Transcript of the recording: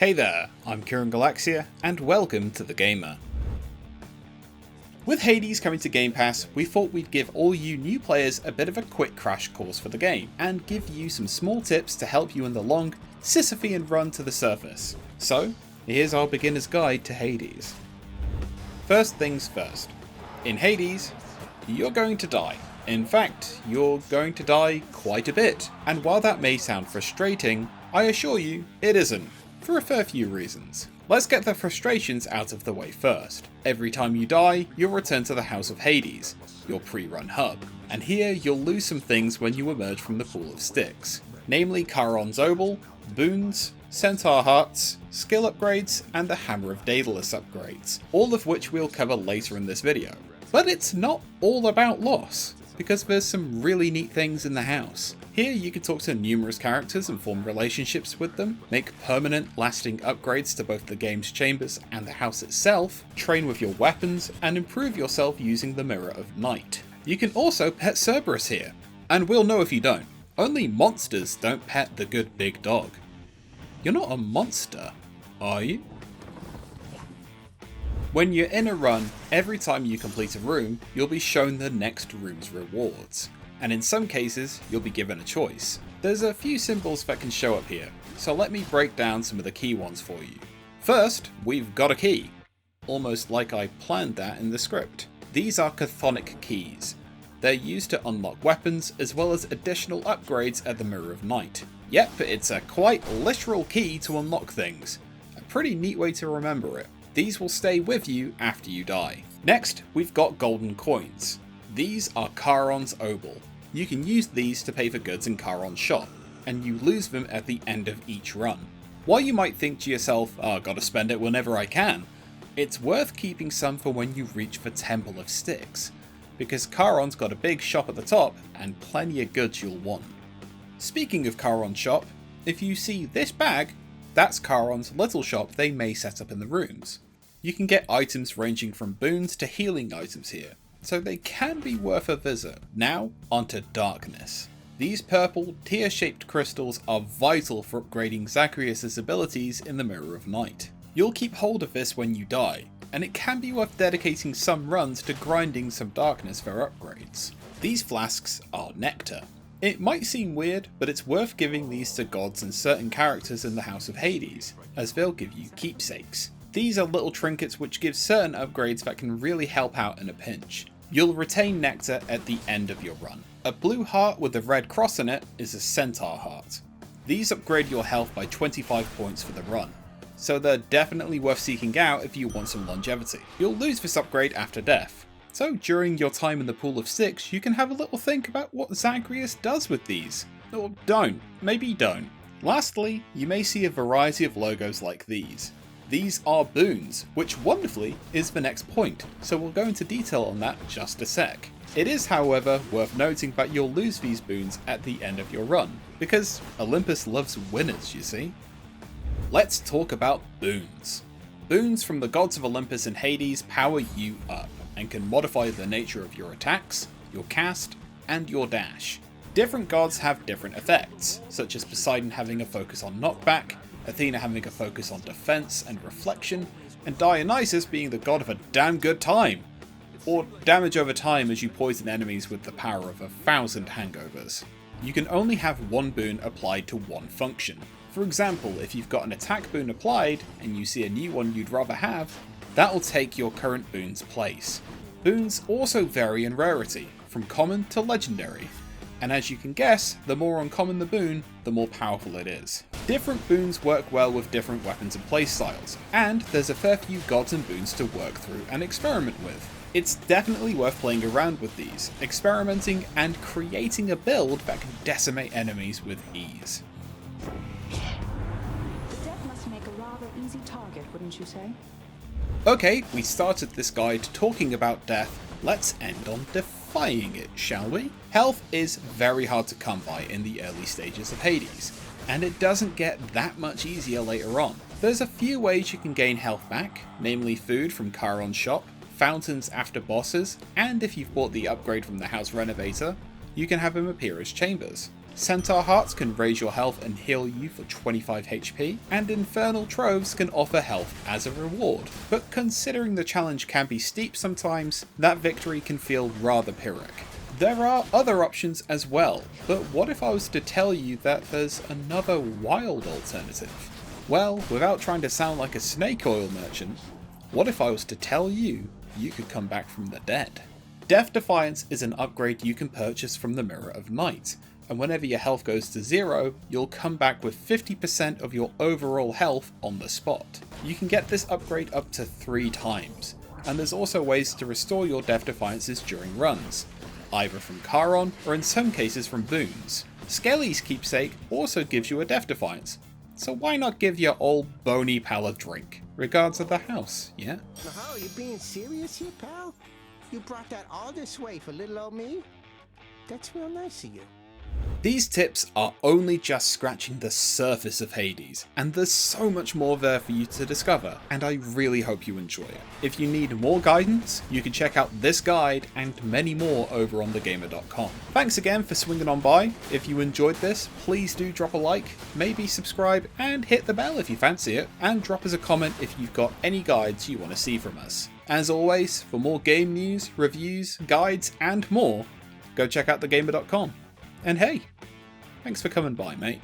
Hey there, I'm Kieran Galaxia, and welcome to The Gamer. With Hades coming to Game Pass, we thought we'd give all you new players a bit of a quick crash course for the game, and give you some small tips to help you in the long, Sisyphean run to the surface. So, here's our beginner's guide to Hades. First things first. In Hades, you're going to die. In fact, you're going to die quite a bit, and while that may sound frustrating, I assure you, it isn't. For a fair few reasons. Let's get the frustrations out of the way first. Every time you die, you'll return to the House of Hades, your pre-run hub, and here you'll lose some things when you emerge from the pool of sticks, namely Charon's Obol, Boons, Centaur Hearts, skill upgrades, and the Hammer of Daedalus upgrades, all of which we'll cover later in this video. But it's not all about loss, because there's some really neat things in the house. Here you can talk to numerous characters and form relationships with them, make permanent lasting upgrades to both the game's chambers and the house itself, train with your weapons, and improve yourself using the Mirror of Night. You can also pet Cerberus here, and we'll know if you don't. Only monsters don't pet the good big dog. You're not a monster, are you? When you're in a run, every time you complete a room, you'll be shown the next room's rewards. And in some cases, you'll be given a choice. There's a few symbols that can show up here, so let me break down some of the key ones for you. First, we've got a key. Almost like I planned that in the script. These are chthonic keys. They're used to unlock weapons, as well as additional upgrades at the Mirror of Night. Yep, it's a quite literal key to unlock things. A pretty neat way to remember it. These will stay with you after you die. Next, we've got golden coins. These are Charon's Obol. You can use these to pay for goods in Charon's shop, and you lose them at the end of each run. While you might think to yourself, gotta spend it whenever I can, it's worth keeping some for when you reach the Temple of Styx, because Charon's got a big shop at the top, and plenty of goods you'll want. Speaking of Charon's shop, if you see this bag, that's Charon's little shop they may set up in the rooms. You can get items ranging from boons to healing items here, so they can be worth a visit. Now, onto darkness. These purple, tear-shaped crystals are vital for upgrading Zagreus' abilities in the Mirror of Night. You'll keep hold of this when you die, and it can be worth dedicating some runs to grinding some darkness for upgrades. These flasks are nectar. It might seem weird, but it's worth giving these to gods and certain characters in the House of Hades, as they'll give you keepsakes. These are little trinkets which give certain upgrades that can really help out in a pinch. You'll retain nectar at the end of your run. A blue heart with a red cross in it is a Centaur Heart. These upgrade your health by 25 points for the run, so they're definitely worth seeking out if you want some longevity. You'll lose this upgrade after death, so during your time in the Pool of Styx, you can have a little think about what Zagreus does with these. Or don't, maybe don't. Lastly, you may see a variety of logos like these. These are boons, which wonderfully is the next point, so we'll go into detail on that just a sec. It is, however, worth noting that you'll lose these boons at the end of your run, because Olympus loves winners, you see. Let's talk about boons. Boons from the gods of Olympus and Hades power you up, and can modify the nature of your attacks, your cast, and your dash. Different gods have different effects, such as Poseidon having a focus on knockback, Athena having a focus on defense and reflection, and Dionysus being the god of a damn good time, or damage over time as you poison enemies with the power of 1,000 hangovers. You can only have one boon applied to one function. For example, if you've got an attack boon applied, and you see a new one you'd rather have, that'll take your current boon's place. Boons also vary in rarity, from common to legendary, and as you can guess, the more uncommon the boon, the more powerful it is. Different boons work well with different weapons and playstyles, and there's a fair few gods and boons to work through and experiment with. It's definitely worth playing around with these, experimenting and creating a build that can decimate enemies with ease. The dead must make a rather easy target, wouldn't you say? Okay, we started this guide talking about death, let's end on defying it, shall we? Health is very hard to come by in the early stages of Hades, and it doesn't get that much easier later on. There's a few ways you can gain health back, namely food from Charon's shop, fountains after bosses, and if you've bought the upgrade from the House Renovator, you can have him appear as chambers. Centaur Hearts can raise your health and heal you for 25 HP, and Infernal Troves can offer health as a reward. But considering the challenge can be steep sometimes, that victory can feel rather Pyrrhic. There are other options as well, but what if I was to tell you that there's another wild alternative? Well, without trying to sound like a snake oil merchant, what if I was to tell you you could come back from the dead? Death Defiance is an upgrade you can purchase from the Mirror of Might, and whenever your health goes to 0, you'll come back with 50% of your overall health on the spot. You can get this upgrade up to 3 times, and there's also ways to restore your Death Defiances during runs, either from Charon or in some cases from Boons. Skelly's Keepsake also gives you a Death Defiance, so why not give your old bony pal a drink? Regards of the house, yeah? Are you being serious here, pal? You brought that all this way for little old me? That's real nice of you. These tips are only just scratching the surface of Hades, and there's so much more there for you to discover, and I really hope you enjoy it. If you need more guidance, you can check out this guide and many more over on thegamer.com. Thanks again for swinging on by. If you enjoyed this, please do drop a like, maybe subscribe, and hit the bell if you fancy it, and drop us a comment if you've got any guides you want to see from us. As always, for more game news, reviews, guides, and more, go check out thegamer.com. And hey, thanks for coming by, mate.